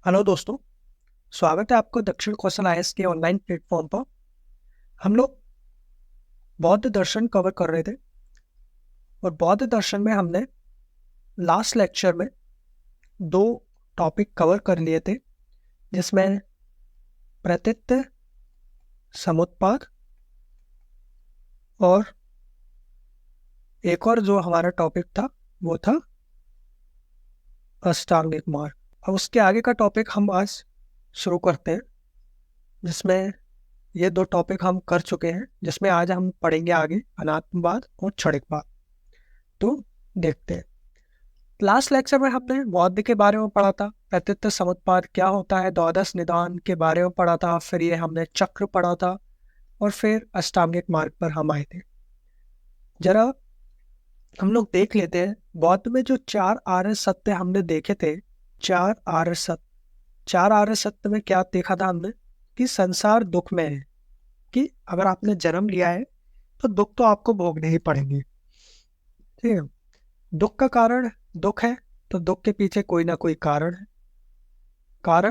Hello दोस्तों। स्वागत है आपको दक्षिण कौशल आईएएस के ऑनलाइन प्लेटफॉर्म पर। हम लोग बौद्ध दर्शन कवर कर रहे थे और बौद्ध दर्शन में हमने लास्ट लेक्चर में दो टॉपिक कवर कर लिए थे, जिसमें प्रतीत्य, समुत्पाद और एक और जो हमारा टॉपिक था वो था अष्टांगिक मार्ग। अब उसके आगे का टॉपिक हम आज शुरू करते हैं, जिसमें ये दो टॉपिक हम कर चुके हैं, जिसमें आज हम पढ़ेंगे आगे अनात्मवाद और क्षणिकवाद। तो देखते हैं। लास्ट लेक्चर में हमने बौद्ध के बारे में पढ़ा था, प्रतीत्य समुत्पाद क्या होता है, द्वादश निदान के बारे में पढ़ा था, फिर ये हमने चक्र पढ़ा था और फिर अष्टांगिक मार्ग पर हम आए थे। जरा हम लोग देख लेते हैं बौद्ध में जो चार आर्य सत्य हमने देखे थे। चार आर्य सत्य में क्या देखा था हमने कि संसार दुख में है, कि अगर आपने जन्म लिया है तो दुख तो आपको भोगने ही पड़ेंगे। ठीक है। दुख का कारण दुख है तो दुख के पीछे कोई ना कोई कारण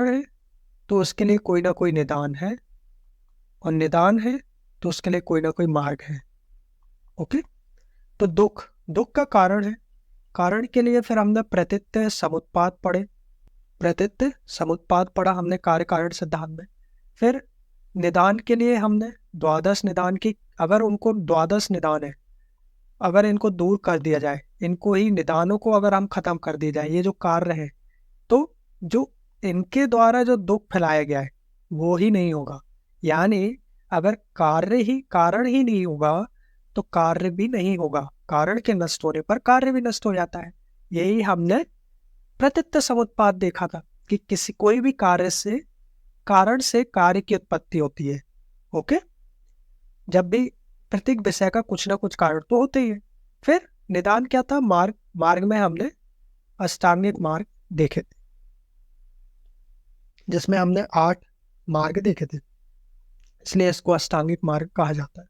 है तो उसके लिए कोई ना कोई निदान है, और निदान है तो उसके लिए कोई ना कोई मार्ग है। ओके। तो दुख दुख का कारण है। कारण के लिए फिर हमने प्रतीत्य समुत्पाद पढ़े। प्रतीत्य समुत्पाद पढ़ा हमने कार्य कारण सिद्धांत में। फिर निदान के लिए हमने द्वादश निदान की, अगर उनको द्वादश निदान है, अगर इनको दूर कर दिया जाए, इनको ही निदानों को अगर हम खत्म कर दिया जाए, ये जो कार्य है, तो जो इनके द्वारा जो दुख फैलाया गया है वो ही नहीं होगा। यानी अगर कारण ही नहीं होगा तो कार्य भी नहीं होगा। कारण के नष्ट होने पर कार्य भी नष्ट हो जाता है। यही हमने प्रतीत्य समुत्पाद देखा था कि किसी कोई भी कार्य से, कारण से कार्य की उत्पत्ति होती है। ओके। जब भी प्रत्येक विषय का कुछ ना कुछ कारण तो होते ही है। फिर निदान क्या था? मार्ग में हमने अष्टांगिक मार्ग देखे थे, जिसमें हमने 8 मार्ग देखे थे, इसलिए इसको अष्टांगिक मार्ग कहा जाता है।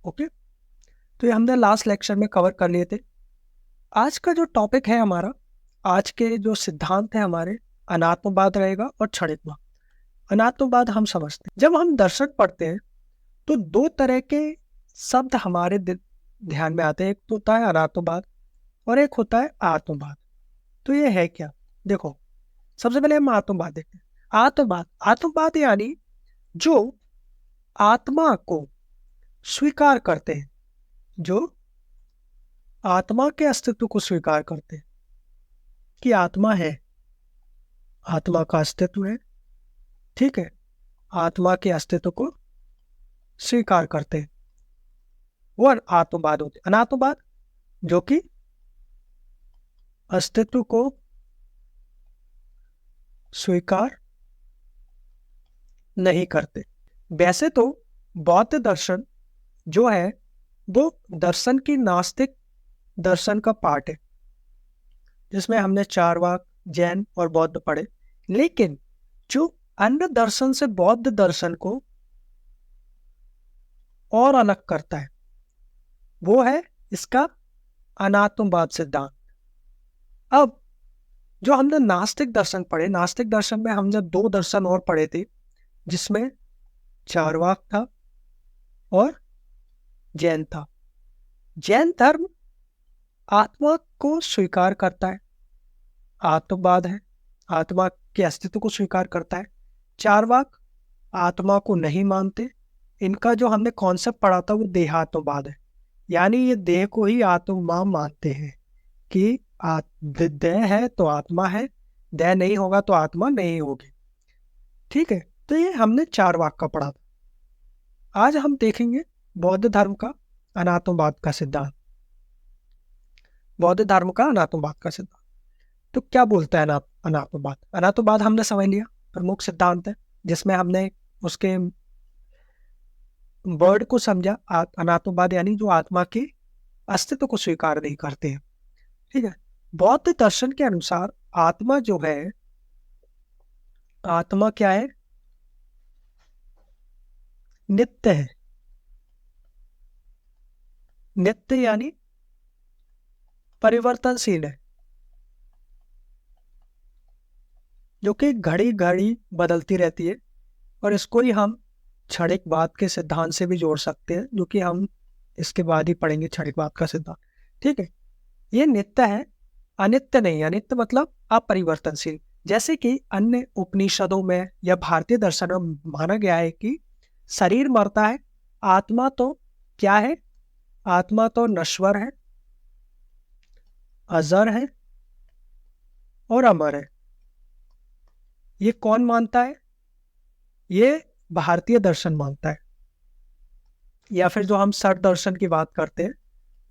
ओके। तो ये हमने लास्ट लेक्चर में कवर कर लिए थे। आज का जो टॉपिक है हमारा, आज के जो सिद्धांत है हमारे, अनात्मवाद रहेगा और क्षणिकवाद। अनात्मवाद हम समझते हैं, जब हम दर्शन पढ़ते हैं तो दो तरह के शब्द हमारे ध्यान में आते हैं। एक तो होता है अनात्मवाद और एक होता है आत्मवाद। तो ये है क्या? देखो, सबसे पहले हम आत्मवाद देखते हैं। आत्मवाद यानी जो आत्मा को स्वीकार करते हैं, जो आत्मा के अस्तित्व को स्वीकार करते हैं कि आत्मा है, आत्मा का अस्तित्व है। ठीक है। आत्मा के अस्तित्व को स्वीकार करते हैं, वो आत्मवाद होते हैं। अनात्मवाद जो कि अस्तित्व को स्वीकार नहीं करते। वैसे तो बौद्ध दर्शन जो है वो दर्शन की नास्तिक दर्शन का पार्ट है, जिसमें हमने चारवाक, जैन और बौद्ध पढ़े। लेकिन जो अन्य दर्शन से बौद्ध दर्शन को और अलग करता है वो है इसका अनात्मवाद सिद्धांत। अब जो हमने नास्तिक दर्शन पढ़े, नास्तिक दर्शन में हमने 2 दर्शन और पढ़े थे, जिसमें चारवाक था और जैन था। जैन धर्म आत्मा को स्वीकार करता है, आत्मवाद है, आत्मा के अस्तित्व को स्वीकार करता है। चारवाक आत्मा को नहीं मानते। इनका जो हमने कॉन्सेप्ट पढ़ा था वो देहात्मवाद है, यानी ये देह को ही आत्मा मानते हैं कि देह है तो आत्मा है, देह नहीं होगा तो आत्मा नहीं होगी। ठीक है। तो ये हमने चारवाक का पढ़ा था। आज हम देखेंगे बौद्ध धर्म का अनात्मवाद का सिद्धांत। बौद्ध धर्म का अनात्मवाद का सिद्धांत तो क्या बोलता है? अनात्मवाद अनात्मवाद हमने समझ लिया, प्रमुख सिद्धांत है, जिसमें हमने उसके वर्ड को समझा। अनात्मवाद यानी जो आत्मा के अस्तित्व को स्वीकार नहीं करते हैं। ठीक है। बौद्ध दर्शन के अनुसार आत्मा जो है, आत्मा क्या है? नित्य है। नित्य यानी परिवर्तनशील है। जो कि घड़ी घड़ी बदलती रहती है, और इसको ही हम क्षणिकवाद के सिद्धांत से भी जोड़ सकते हैं, जो कि हम इसके बाद ही पढ़ेंगे, क्षणिकवाद का सिद्धांत। ठीक है, ये नित्य है, अनित्य नहीं। अनित्य मतलब अपरिवर्तनशील। जैसे कि अन्य उपनिषदों में या भारतीय दर्शन में माना गया है कि शरीर मरता है, आत्मा तो क्या है? आत्मा तो नश्वर है, अजर है और अमर है। ये कौन मानता है? ये भारतीय दर्शन मानता है, या फिर जो हम सठ दर्शन की बात करते हैं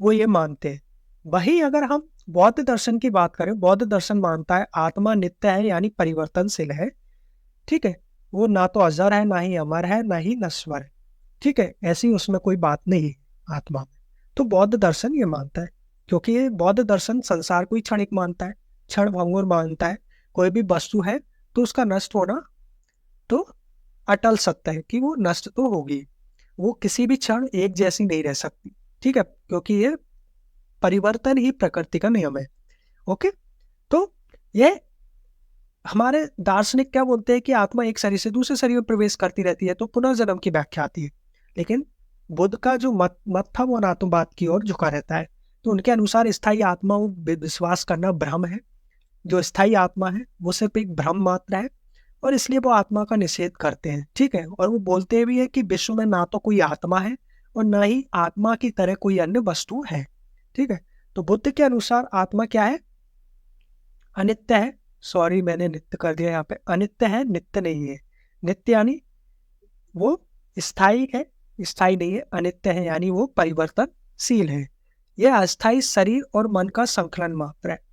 वो ये मानते हैं। वही अगर हम बौद्ध दर्शन की बात करें, बौद्ध दर्शन मानता है आत्मा नित्य है, यानी परिवर्तनशील है। ठीक है, वो ना तो अजर है, ना ही अमर है, ना ही नश्वर है। ठीक है, ऐसी उसमें कोई बात नहीं है आत्मा में। तो बौद्ध दर्शन ये मानता है, क्योंकि ये बौद्ध दर्शन संसार को ही क्षणिक मानता है, क्षण भंगुर मानता है। कोई भी वस्तु है तो उसका नष्ट होना तो अटल सत्य है कि वो नष्ट तो होगी, वो किसी भी क्षण एक जैसी नहीं रह सकती। ठीक है, क्योंकि ये परिवर्तन ही प्रकृति का नियम है। ओके, तो ये हमारे दार्शनिक क्या बोलते हैं कि आत्मा एक शरीर से दूसरे शरीर में प्रवेश करती रहती है, तो पुनर्जन्म की व्याख्या आती है। लेकिन बुद्ध का जो मत था वो अनात्मवाद की ओर झुका रहता है। तो उनके अनुसार स्थायी आत्मा विश्वास करना भ्रम है। जो स्थायी आत्मा है वो सिर्फ एक भ्रम मात्र है, और इसलिए वो आत्मा का निषेध करते हैं। ठीक है, और वो बोलते भी है कि विश्व में ना तो कोई आत्मा है और ना ही आत्मा की तरह कोई अन्य वस्तु है। ठीक है, तो बुद्ध के अनुसार आत्मा क्या है? अनित्य है। सॉरी, मैंने नित्य कर दिया यहाँ पे, अनित्य है, नित्य नहीं है। नित्य यानी वो स्थायी है, स्थायी नहीं है। अनित्य है यानी वो परिवर्तनशील है। यह अस्थायी शरीर और मन का संकलन मात्र है।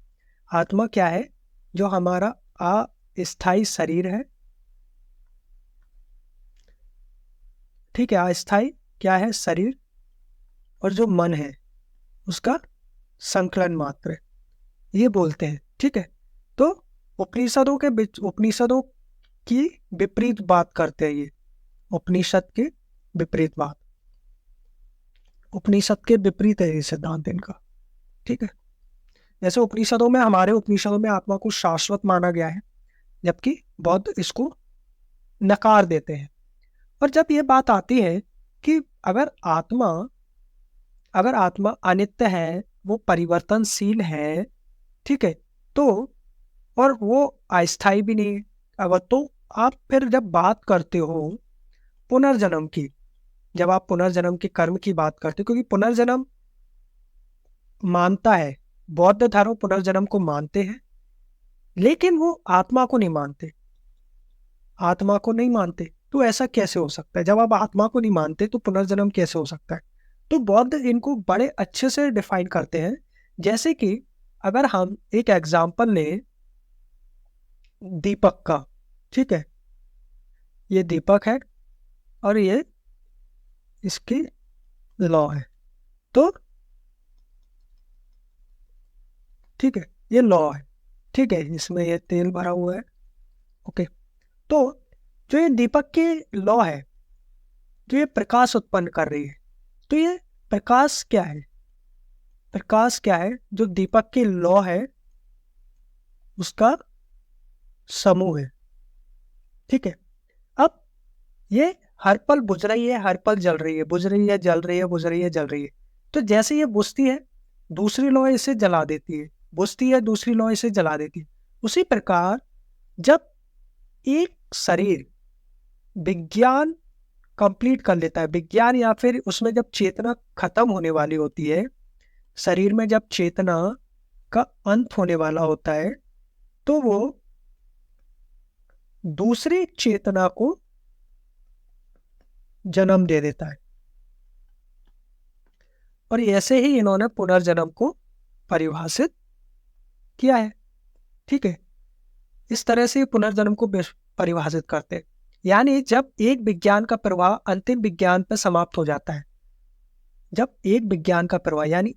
आत्मा क्या है? जो हमारा अस्थायी शरीर है, ठीक है, अस्थायी क्या है? शरीर, और जो मन है उसका संकलन मात्र है, ये बोलते हैं। ठीक है, तो उपनिषदों की विपरीत बात करते हैं ये, उपनिषद के विपरीत बात, उपनिषद के विपरीत है ये सिद्धांत इनका। ठीक है, जैसे उपनिषदों में, हमारे उपनिषदों में आत्मा को शाश्वत माना गया है, जबकि बौद्ध इसको नकार देते हैं। और जब ये बात आती है कि अगर आत्मा अनित्य है, वो परिवर्तनशील है, ठीक है, तो और वो अस्थायी भी नहीं है, अगर तो आप फिर जब बात करते हो पुनर्जन्म की, जब आप पुनर्जन्म के कर्म की बात करते हो, क्योंकि पुनर्जन्म मानता है, बौद्ध धर्म पुनर्जन्म को मानते हैं, लेकिन वो आत्मा को नहीं मानते, आत्मा को नहीं मानते। तो ऐसा कैसे हो सकता है? जब आप आत्मा को नहीं मानते तो पुनर्जन्म कैसे हो सकता है? तो बौद्ध इनको बड़े अच्छे से डिफाइन करते हैं। जैसे कि अगर हम एक एग्जाम्पल लें दीपक का, ठीक है, ये दीपक है और ये इसकी लौ है, तो ठीक है, ये लौ है, ठीक है, इसमें ये तेल भरा हुआ है। ओके, तो जो ये दीपक की लौ है, जो ये प्रकाश उत्पन्न कर रही है, तो ये प्रकाश क्या है? प्रकाश क्या है? जो दीपक की लौ है उसका समूह है। ठीक है, अब ये हर पल बुझ रही है, हर पल जल रही है, बुझ रही है, जल रही है, बुझ रही है, जल रही है। तो जैसे ये बुझती है, दूसरी लौ इसे जला देती है, बुझती है, दूसरी लौ इसे जला देती है। उसी प्रकार जब एक शरीर विज्ञान कंप्लीट कर लेता है, विज्ञान या फिर उसमें जब चेतना खत्म होने वाली होती है, शरीर में जब चेतना का अंत होने वाला होता है, तो वो दूसरी चेतना को जन्म दे देता है। और ऐसे ही इन्होंने पुनर्जन्म को परिभाषित किया है। ठीक है, इस तरह से पुनर्जन्म को परिभाषित करते हैं। यानी जब एक विज्ञान का प्रवाह अंतिम विज्ञान पर समाप्त हो जाता है, जब एक विज्ञान का प्रवाह यानी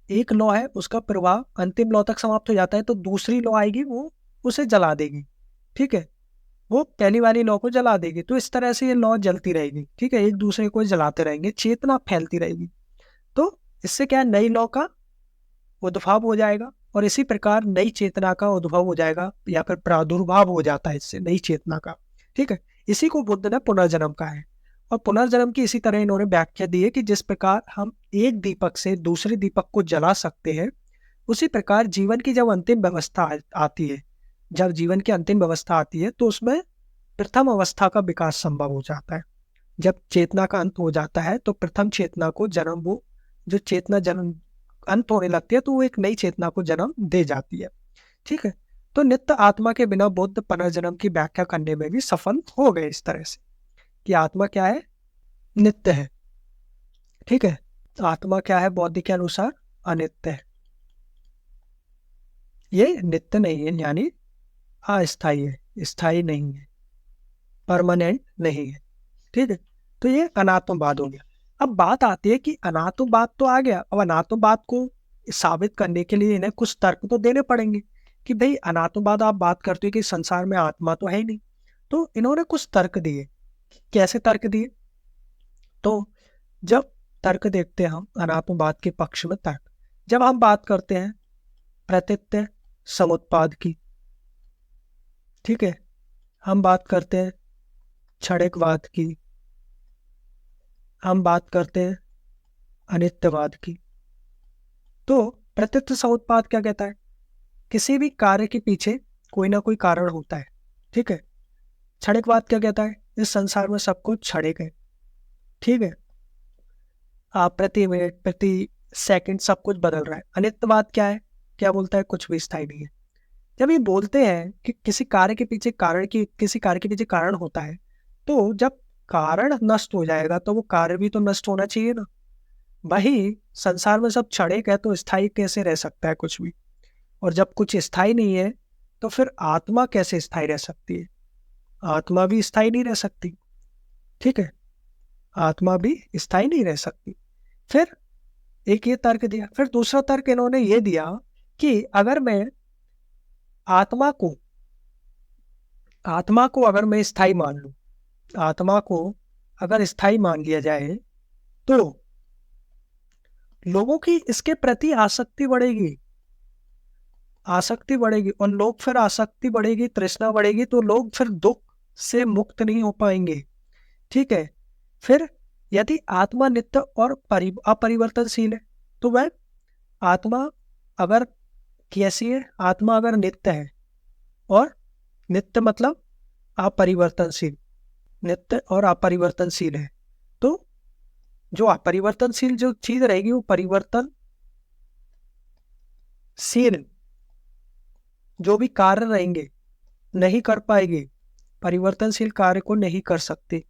एक लॉ है, उसका प्रवाह अंतिम लॉ तक समाप्त हो जाता है, तो दूसरी लॉ आएगी, वो उसे जला देगी। ठीक है, वो पहली वाली लॉ को जला देगी। तो इस तरह से ये लॉ जलती रहेगी। ठीक है, एक दूसरे को जलाते रहेंगे, चेतना फैलती रहेगी। तो इससे क्या है, नई लॉ का उद्भव हो जाएगा। और इसी प्रकार नई चेतना का उद्भव हो जाएगा या फिर प्रादुर्भाव हो जाता है इससे नई चेतना का। ठीक है, इसी को बुद्ध ने पुनर्जन्म कहा है। और पुनर्जन्म की इसी तरह इन्होंने व्याख्या दी है कि जिस प्रकार हम एक दीपक से दूसरे दीपक को जला सकते हैं, उसी प्रकार जीवन की जब अंतिम व्यवस्था आती है, जब जीवन की अंतिम व्यवस्था आती है तो उसमें प्रथम अवस्था का विकास संभव हो जाता है। जब चेतना का अंत हो जाता है तो प्रथम चेतना को जन्म, वो जो चेतना जन्म अंत होने लगती है तो वो एक नई चेतना को जन्म दे जाती है। ठीक है, तो नित्य आत्मा के बिना बुद्ध पुनर्जन्म की व्याख्या करने में भी सफल हो गए इस तरह से कि आत्मा क्या है, नित्य है। ठीक है, तो आत्मा क्या है बौद्ध के अनुसार, अनित्य है। ये नित्य नहीं है, यानी अस्थायी है, स्थायी नहीं है, परमानेंट नहीं है। ठीक है, तो ये अनात्मवाद हो गया। अब बात आती है कि अनात्मवाद तो आ गया, अब अनात्मवाद को साबित करने के लिए इन्हें कुछ तर्क तो देने पड़ेंगे कि भाई अनात्मवाद आप बात करते हो कि संसार में आत्मा तो है ही नहीं। तो इन्होंने कुछ तर्क दिए। कैसे तर्क दिए? तो जब तर्क देखते हैं हम अनात्मवाद के पक्ष में तर्क, जब हम बात करते हैं प्रत्यय समुत्पाद की, ठीक है, हम बात करते हैं क्षणिकवाद की, हम बात करते हैं अनित्यवाद की। तो प्रत्यक्ष समुत्पाद क्या कहता है? किसी भी कार्य के पीछे कोई ना कोई कारण होता है। ठीक है, क्षणिकवाद क्या कहता है? इस संसार में सब कुछ क्षणिक है। ठीक है, आप प्रति मिनट प्रति सेकंड सब कुछ बदल रहा है। अनित्यवाद क्या है? क्या बोलता है? कुछ भी स्थायी नहीं है। जब ये बोलते हैं कि किसी कार्य के पीछे कारण होता है, तो जब कारण नष्ट हो जाएगा तो वो कार्य भी तो नष्ट होना चाहिए ना। वही संसार में सब क्षणिक है तो स्थायी कैसे रह सकता है कुछ भी? और जब कुछ स्थायी नहीं है तो फिर आत्मा कैसे स्थायी रह सकती है? आत्मा भी स्थायी नहीं रह सकती। ठीक है, आत्मा भी स्थायी नहीं रह सकती। फिर एक ये तर्क दिया, फिर दूसरा तर्क इन्होंने ये दिया कि अगर मैं आत्मा को अगर मैं स्थायी मान लूं, आत्मा को अगर स्थायी मान लिया जाए तो लोगों की इसके प्रति आसक्ति बढ़ेगी, और लोग फिर आसक्ति बढ़ेगी, तृष्णा बढ़ेगी, तो लोग फिर दुख से मुक्त नहीं हो पाएंगे। ठीक है, फिर यदि आत्मा नित्य और अपरिवर्तनशील है तो वह आत्मा अगर कैसी है? आत्मा अगर नित्य है, और नित्य मतलब अपरिवर्तनशील, नित्य और अपरिवर्तनशील है, तो जो अपरिवर्तनशील जो चीज रहेगी वो परिवर्तनशील जो भी कार्य रहेंगे नहीं कर पाएगी, परिवर्तनशील कार्य को नहीं कर सकते।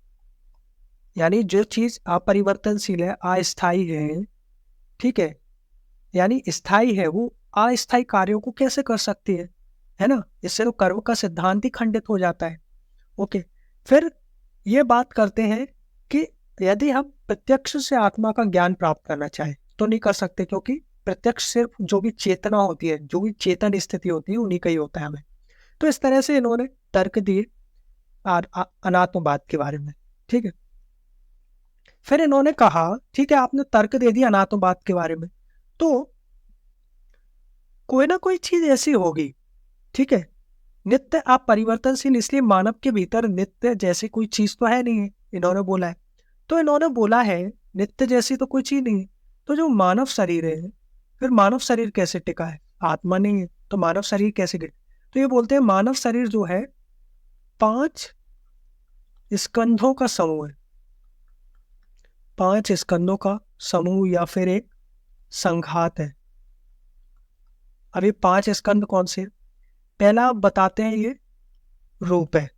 यानी जो चीज अपरिवर्तनशील है, अस्थायी है, ठीक है, यानी स्थायी है, वो अस्थायी कार्यों को कैसे कर सकती है ना? इससे तो कर्म का सिद्धांत ही खंडित हो जाता है। ओके, फिर ये बात करते हैं कि यदि हम प्रत्यक्ष से आत्मा का ज्ञान प्राप्त करना चाहें तो नहीं कर सकते, क्योंकि प्रत्यक्ष सिर्फ जो भी चेतना होती है, जो भी चेतन स्थिति होती है, उन्हीं का ही होता है हमें। तो इस तरह से इन्होंने तर्क दिए अनात्मवाद के बारे में। ठीक है, फिर इन्होंने कहा ठीक है आपने तर्क दे दिया अनात्मवाद के बारे में, तो कोई ना कोई चीज ऐसी होगी, ठीक है, नित्य आप परिवर्तनशील, इसलिए मानव के भीतर नित्य जैसी कोई चीज तो है नहीं है, इन्होंने बोला है। तो इन्होंने बोला है नित्य जैसी तो कोई चीज नहीं है, तो जो मानव शरीर है, फिर मानव शरीर कैसे टिका है? आत्मा नहीं है तो मानव शरीर कैसे टिका? तो ये बोलते हैं मानव शरीर जो है 5 स्कंधों का समूह है, 5 स्कंधों का समूह या फिर एक संघात है। अब ये 5 स्कंध कौन से? पहला बताते हैं ये रूप है।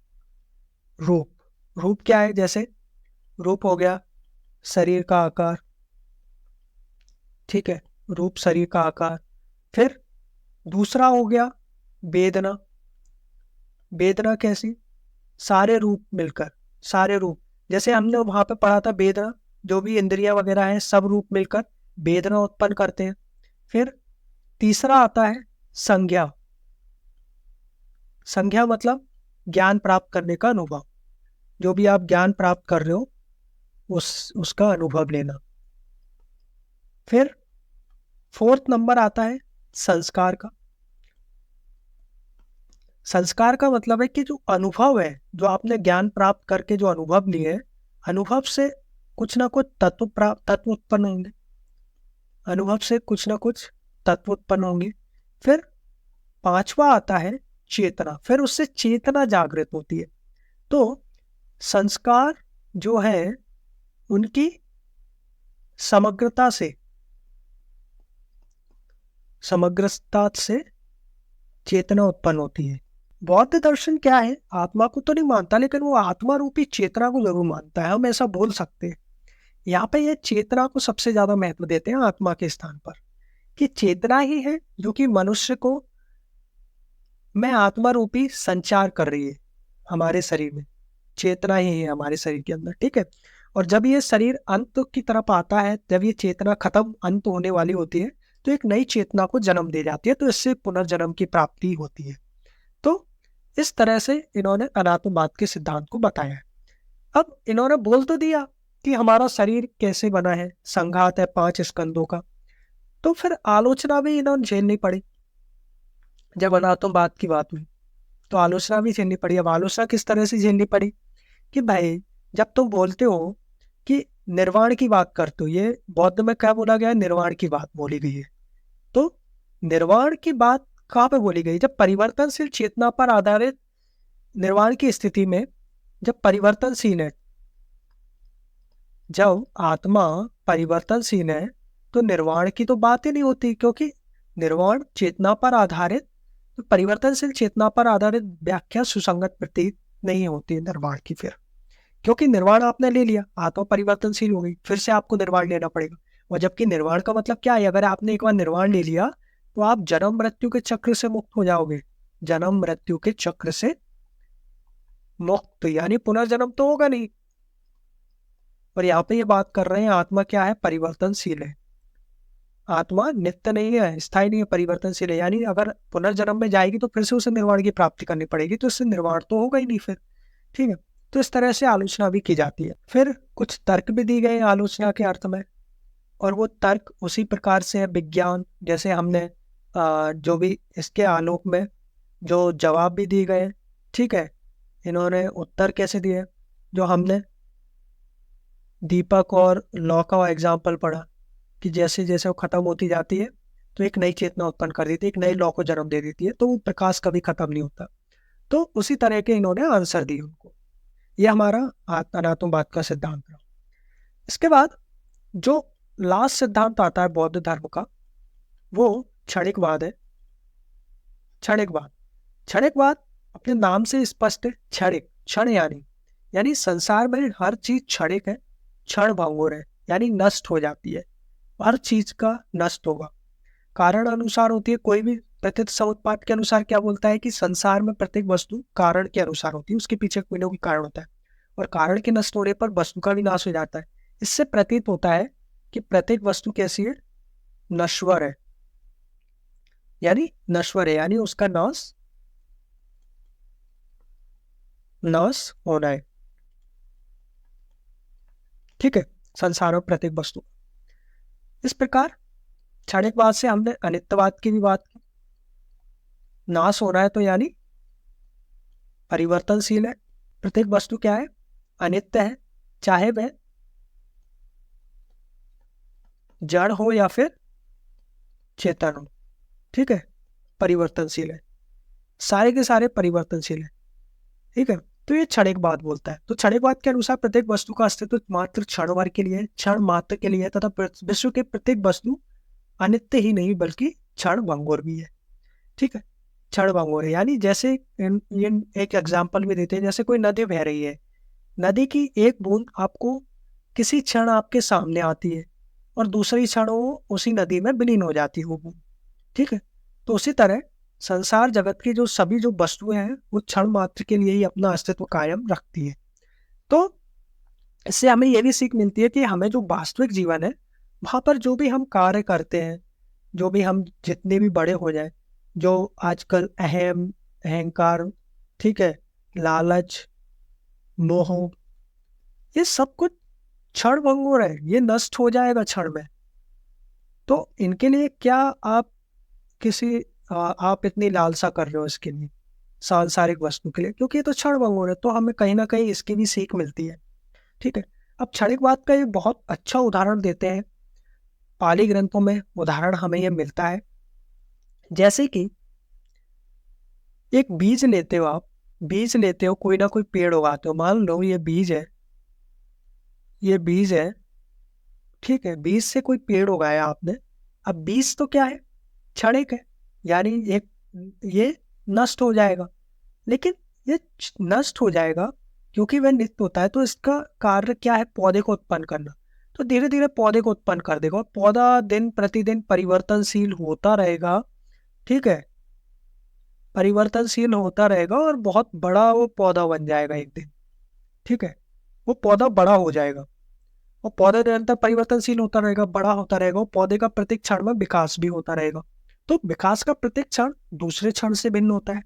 रूप क्या है? जैसे रूप हो गया शरीर का आकार, ठीक है, रूप शरीर का आकार। फिर दूसरा हो गया वेदना। वेदना कैसी? सारे रूप मिलकर, सारे रूप, जैसे हमने वहां पे पढ़ा था वेदना, जो भी इंद्रियां वगैरह हैं सब रूप मिलकर वेदना उत्पन्न करते हैं। फिर तीसरा आता है संज्ञा। संज्ञा मतलब ज्ञान प्राप्त करने का अनुभव, जो भी आप ज्ञान प्राप्त कर रहे हो उसका अनुभव लेना। फिर 4th नंबर आता है संस्कार का। संस्कार का मतलब है कि जो अनुभव है, जो आपने ज्ञान प्राप्त करके जो अनुभव लिए, अनुभव से कुछ ना कुछ तत्व उत्पन्न होंगे, अनुभव से कुछ ना कुछ तत्व उत्पन्न होंगे। फिर पांचवा आता है चेतना, फिर उससे चेतना जागृत होती है। तो संस्कार जो है उनकी समग्रता से चेतना उत्पन्न होती है। बौद्ध दर्शन क्या है, आत्मा को तो नहीं मानता, लेकिन वो आत्मा रूपी चेतना को जरूर मानता है, हम ऐसा बोल सकते हैं। यहाँ पे ये चेतना को सबसे ज्यादा महत्व देते हैं आत्मा के स्थान पर, कि चेतना ही है जो कि मनुष्य को में आत्मा रूपी संचार कर रही है हमारे शरीर में। चेतना ही है हमारे शरीर के अंदर, ठीक है। और जब ये शरीर अंत की तरफ आता है, जब ये चेतना खत्म अंत होने वाली होती है, तो एक नई चेतना को जन्म दे जाती है, तो इससे पुनर्जन्म की प्राप्ति होती है। तो इस तरह से इन्होंने अनात्मवाद के सिद्धांत को बताया है। अब इन्होंने बोल तो दिया कि हमारा शरीर कैसे बना है, संघात है 5 स्कंदों का, तो फिर आलोचना भी इन्होंने झेलनी पड़ी। जब अनात्मवाद की बात हुई तो आलोचना भी झेलनी पड़ी। अब आलोचना किस तरह से झेलनी पड़ी कि भाई, जब तुम बोलते हो कि निर्वाण की बात करते हो, ये बौद्ध में क्या बोला गया है, निर्वाण की बात बोली गई है। तो निर्वाण की बात कहाँ पे बोली गई, जब परिवर्तनशील चेतना पर आधारित निर्वाण की स्थिति में, जब परिवर्तनशील है, जब आत्मा परिवर्तनशील है, तो निर्वाण की तो बात ही नहीं होती, क्योंकि निर्वाण चेतना पर आधारित, तो परिवर्तनशील चेतना पर आधारित व्याख्या सुसंगत प्रतीत नहीं होती है निर्वाण की। फिर क्योंकि निर्वाण आपने ले लिया, आत्मा परिवर्तनशील हो गई, फिर से आपको निर्वाण लेना पड़ेगा। और जबकि निर्वाण का मतलब क्या है, अगर आपने एक बार निर्वाण ले लिया तो आप जन्म मृत्यु के चक्र से मुक्त हो जाओगे। जन्म मृत्यु के चक्र से मुक्त, यानी पुनर्जन्म तो होगा नहीं। और यहाँ पे ये बात कर रहे हैं आत्मा क्या है, परिवर्तनशील है। आत्मा नित्य नहीं है, स्थायी नहीं है, परिवर्तनशील है। यानी अगर पुनर्जन्म में जाएगी तो फिर से उसे निर्वाण की प्राप्ति करनी पड़ेगी, तो इससे निर्वाण तो होगा ही नहीं फिर, ठीक है। तो इस तरह से आलोचना भी की जाती है। फिर कुछ तर्क भी दिए गए आलोचना के अर्थ में, और वो तर्क उसी प्रकार से है विज्ञान, जैसे हमने जो भी इसके आलोक में जो जवाब भी दिए गए, ठीक है। इन्होंने उत्तर कैसे दिए, जो हमने दीपक और लौ का एग्जाम्पल पढ़ा कि जैसे जैसे वो खत्म होती जाती है तो एक नई चेतना उत्पन्न कर देती है, एक नई लौ को जन्म दे देती है, तो वो प्रकाश कभी खत्म नहीं होता। तो उसी तरह के इन्होंने आंसर दिए उनको। ये हमारा अनात्मवाद का सिद्धांत रहा। इसके बाद जो लास्ट सिद्धांत आता है बौद्ध धर्म का, वो क्षणिकवाद है। क्षणिकवाद अपने नाम से स्पष्ट है। क्षण यानी संसार में हर चीज क्षणिक है, क्षण भंगुर है, यानी नष्ट हो जाती है। हर चीज का नष्ट होगा, कारण अनुसार होती है। कोई भी प्रत्यक्ष समुत्पाद के अनुसार क्या बोलता है कि संसार में प्रत्येक वस्तु कारण के अनुसार होती है, उसके पीछे कोई ना कोई कारण होता है, और कारण के नष्ट होने पर वस्तु का भी नाश हो जाता है। इससे प्रतीत होता है कि प्रत्येक वस्तु कैसी है, नश्वर है, यानी उसका नाश होना है, ठीक है, संसार में प्रत्येक वस्तु। इस प्रकार क्षणिकवाद से हमने अनित्यवाद की भी बात की। नाश हो रहा है तो यानी परिवर्तनशील है, प्रत्येक वस्तु क्या है, अनित्य है, चाहे वह जड़ हो या फिर चेतन हो, ठीक है, परिवर्तनशील है, सारे के सारे परिवर्तनशील है, ठीक है। तो ये क्षणिकवाद बोलता है। तो क्षणिकवाद के अनुसार प्रत्येक वस्तु का अस्तित्व मात्र क्षण भर के लिए, क्षण मात्र के लिए, तथा विश्व के प्रत्येक वस्तु अनित्य ही नहीं बल्कि क्षण भंगुर भी है, ठीक है। क्षण भंगुर है यानी जैसे एक एग्जाम्पल भी देते हैं, जैसे कोई नदी बह रही है, नदी की एक बूंद आपको किसी क्षण आपके सामने आती है और दूसरी क्षण वो उसी नदी में विलीन हो जाती है वो बूंद, ठीक है। तो उसी तरह संसार जगत की जो सभी जो वस्तुएं हैं वो क्षण मात्र के लिए ही अपना अस्तित्व कायम रखती है। तो इससे हमें यह भी सीख मिलती है कि हमें जो वास्तविक जीवन है वहां पर जो भी हम कार्य करते हैं, जो भी हम जितने भी बड़े हो जाए, जो आजकल अहंकार, ठीक है, लालच, मोह, ये सब कुछ क्षण भंगुर है, ये नष्ट हो जाएगा क्षण में। तो इनके लिए क्या आप किसी आप इतनी लालसा कर रहे हो इसके लिए, सांसारिक वस्तु के लिए, क्योंकि ये तो क्षणभंगुर है। तो हमें कहीं ना कहीं इसकी भी सीख मिलती है। ठीक है। अब क्षणिकवाद का ये बहुत अच्छा उदाहरण देते हैं, पाली ग्रंथों में उदाहरण हमें ये मिलता है। जैसे कि एक बीज लेते हो आप, बीज लेते हो, कोई ना कोई पेड़ उगाते हो, मान लो ये बीज है, ये बीज है, ठीक है, बीज से कोई पेड़ उगाया आपने। अब बीज तो क्या है, क्षणिक है, यानी एक ये नष्ट हो जाएगा, लेकिन ये नष्ट हो जाएगा क्योंकि वह नित्य होता है। तो इसका कार्य क्या है, पौधे को उत्पन्न करना। तो धीरे धीरे पौधे को उत्पन्न कर देगा, और पौधा दिन प्रतिदिन परिवर्तनशील होता रहेगा। ठीक है, परिवर्तनशील होता रहेगा और बहुत बड़ा वो पौधा बन जाएगा एक दिन। ठीक है, वो पौधा बड़ा हो जाएगा, और पौधा निरंतर परिवर्तनशील होता रहेगा, बड़ा होता रहेगा, और पौधे का प्रत्येक क्षण में विकास भी होता रहेगा। तो विकास का प्रत्येक क्षण दूसरे क्षण से भिन्न होता है।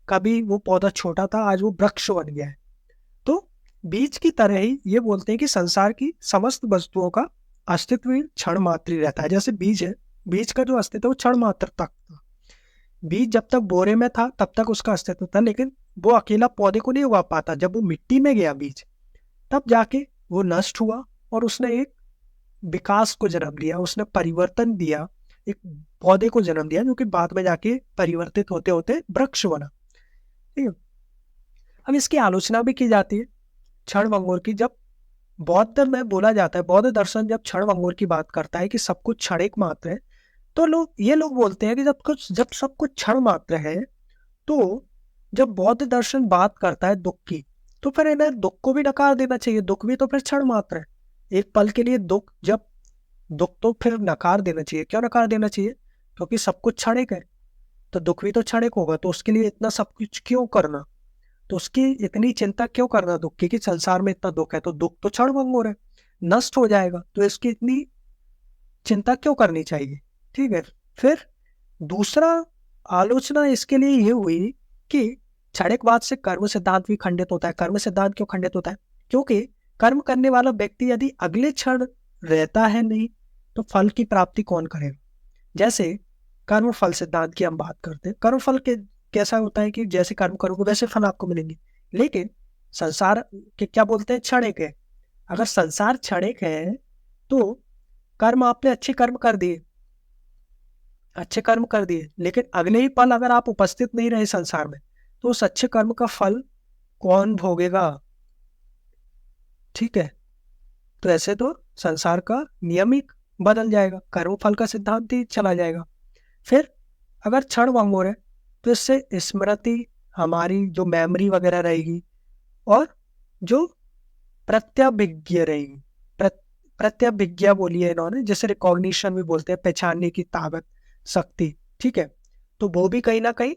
कभी वो पौधा छोटा था, आज वो वृक्ष बन गया है। तो बीज की तरह ही ये बोलते हैं कि संसार की समस्त वस्तुओं का अस्तित्व क्षण मात्र ही रहता है। जैसे बीज है, बीज का जो अस्तित्व वो क्षण मात्र तक था। बीज जब तक बोरे में था तब तक उसका अस्तित्व था, लेकिन वो अकेला पौधे को नहीं उगा पाता। जब वो मिट्टी में गया बीज, तब जाके वो नष्ट हुआ, और उसने एक विकास को जन्म दिया, उसने परिवर्तन दिया, एक पौधे को जन्म दिया, जो कि बाद में जाके परिवर्तित होते होते वृक्ष बना। ठीक है। अब इसकी आलोचना भी की जाती है क्षणभंगुर की। जब बौद्ध में बोला जाता है, बौद्ध दर्शन जब क्षणभंगुर की बात करता है कि सब कुछ क्षणिक मात्र है, तो ये लोग बोलते हैं कि जब सब कुछ क्षण मात्र है, तो जब बौद्ध दर्शन बात करता है दुख की, तो फिर इन्हें दुख को भी नकार देना चाहिए। दुख भी तो फिर क्षण मात्र है, एक पल के लिए दुख, जब दुख तो फिर नकार देना चाहिए। क्यों नकार देना चाहिए, क्योंकि सब कुछ क्षणिक है, तो दुख भी तो क्षणिक होगा, तो उसके लिए इतना सब कुछ क्यों करना, तो उसकी इतनी चिंता क्यों करना दुख की, कि संसार में इतना दुख है, तो दुख तो क्षणभंगुर है, नष्ट हो जाएगा, तो इसकी इतनी चिंता क्यों करनी चाहिए। ठीक है। फिर दूसरा आलोचना इसके लिए ये हुई कि क्षणिकवाद से कर्म सिद्धांत भी खंडित होता है। कर्म सिद्धांत क्यों खंडित होता है, क्योंकि कर्म करने वाला व्यक्ति यदि अगले क्षण रहता है नहीं, तो फल की प्राप्ति कौन करेगा। जैसे कर्म फल सिद्धांत की हम बात करते हैं, कर्म फल के कैसा होता है कि जैसे कर्म करोगे वैसे फल आपको मिलेंगे, लेकिन संसार के क्या बोलते हैं, क्षणिक है। अगर संसार क्षणिक है, तो कर्म आपने अच्छे कर्म कर दिए, अच्छे कर्म कर दिए, लेकिन अगले ही पल अगर आप उपस्थित नहीं रहे संसार में, तो उस अच्छे कर्म का फल कौन भोगेगा। ठीक है। तो ऐसे तो संसार का नियम ही बदल जाएगा, कर्म फल का सिद्धांत ही चला जाएगा। फिर अगर क्षण भंगुर है, तो इससे स्मृति, हमारी जो मेमोरी वगैरह रहेगी, और जो प्रत्यभिज्ञा रहेगी, प्रत्यभिज्ञा बोली है इन्होंने, जैसे रिकॉग्निशन भी बोलते हैं, पहचानने की ताकत, शक्ति। ठीक है, तो वो भी कहीं ना कहीं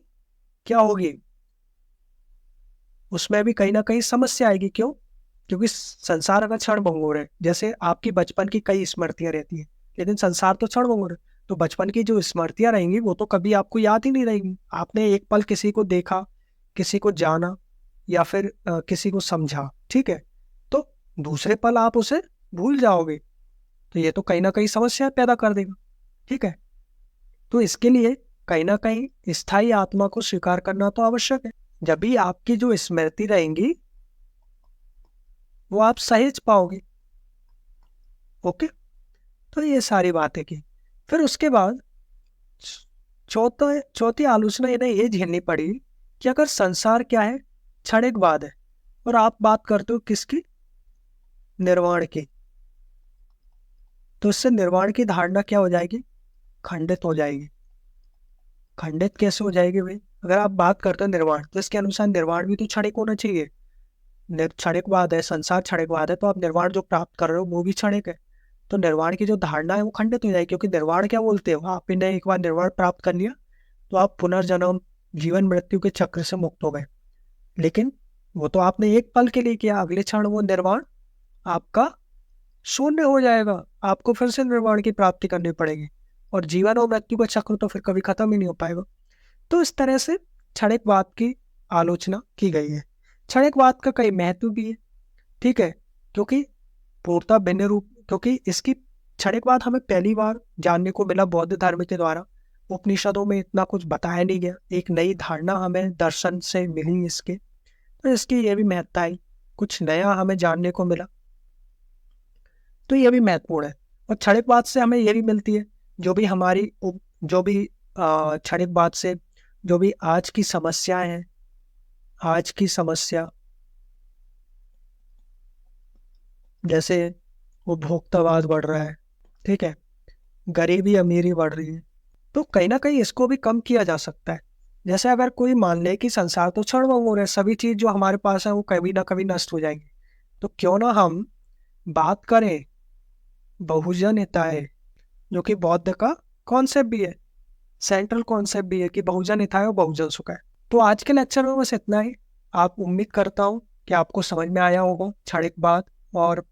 क्या होगी, उसमें भी कहीं ना कहीं समस्या आएगी। क्यों, क्योंकि संसार अगर क्षण भंगुर है, जैसे आपकी बचपन की कई स्मृतियां रहती है, लेकिन संसार तो क्षण भंगुर है, तो बचपन की जो स्मृतियां रहेंगी वो तो कभी आपको याद ही नहीं रहेंगी। आपने एक पल किसी को देखा, किसी को जाना, या फिर किसी को समझा, ठीक है, तो दूसरे पल आप उसे भूल जाओगे, तो ये तो कहीं ना कहीं समस्या पैदा कर देगा। ठीक है, तो इसके लिए कहीं ना कहीं स्थायी आत्मा को स्वीकार करना तो आवश्यक है। जब भी आपकी जो स्मृति रहेंगी वो आप सहेज पाओगे। ओके, तो ये सारी बातें की। फिर उसके बाद चौथी आलोचना इन्हें ये झेलनी पड़ी कि अगर संसार क्या है, क्षणिकवाद है, और आप बात करते हो किसकी, निर्वाण की, तो इससे निर्वाण की धारणा क्या हो जाएगी, खंडित हो जाएगी। खंडित कैसे हो जाएगी भाई, अगर आप बात करते हो निर्वाण, तो इसके अनुसार निर्वाण भी तो क्षणिक होना चाहिए। क्षणिकवाद है, संसार क्षणिकवाद है, तो आप निर्वाण जो प्राप्त कर रहे हो वो भी क्षणिक है, तो निर्वाण की जो धारणा है वो खंडित हो जाएगी। क्योंकि निर्वाण क्या बोलते हो, आपने एक बार निर्वाण प्राप्त कर लिया तो आप पुनर्जन्म, जीवन मृत्यु के चक्र से मुक्त हो गए, लेकिन वो तो आपने एक पल के लिए किया, अगले क्षण वो निर्वाण आपका शून्य हो जाएगा, आपको फिर से निर्वाण की प्राप्ति करनी पड़ेगी, और जीवन और मृत्यु का चक्र तो फिर कभी खत्म ही नहीं हो पाएगा। तो इस तरह से क्षणिकवाद की आलोचना की गई है। क्षणिकवाद का कई महत्व भी है, ठीक है, क्योंकि पूर्णतः भिन्न रूप, क्योंकि इसकी क्षणिकवाद हमें पहली बार जानने को मिला बौद्ध धर्म के द्वारा, उपनिषदों में इतना कुछ बताया नहीं गया, एक नई धारणा हमें दर्शन से मिली इसके, तो इसकी ये भी महत्ता है, कुछ नया हमें जानने को मिला, तो ये भी महत्वपूर्ण है। और क्षणिकवाद से हमें ये भी मिलती है, जो भी हमारी जो भी क्षणिकवाद से जो भी आज की समस्याएं हैं, आज की समस्या जैसे उपभोक्तावाद बढ़ रहा है, ठीक है, गरीबी अमीरी बढ़ रही है, तो कहीं ना कहीं इसको भी कम किया जा सकता है। जैसे अगर कोई मान ले कि संसार तो क्षणभंगुर हो रहा है, सभी चीज जो हमारे पास है वो कभी ना कभी नष्ट हो जाएंगी, तो क्यों ना हम बात करें बहुजन हिताय, जो कि बौद्ध का कॉन्सेप्ट भी है, सेंट्रल कॉन्सेप्ट भी है कि बहुजन हिताय और बहुजन सुखाय। तो आज के लेक्चर में बस इतना ही। आप उम्मीद करता हूँ कि आपको समझ में आया होगा क्षणिकवाद और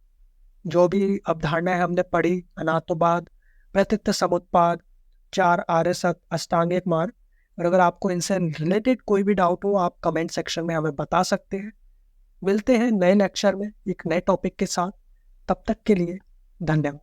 जो भी अवधारणाएं हमने पढ़ी, अनात्मवाद, व्यतित्व समुत्पाद, 4 आर्य सत्य, अष्टांगिक मार्ग। और अगर आपको इनसे रिलेटेड कोई भी डाउट हो, आप कमेंट सेक्शन में हमें बता सकते हैं। मिलते हैं नए लेक्चर में एक नए टॉपिक के साथ, तब तक के लिए धन्यवाद।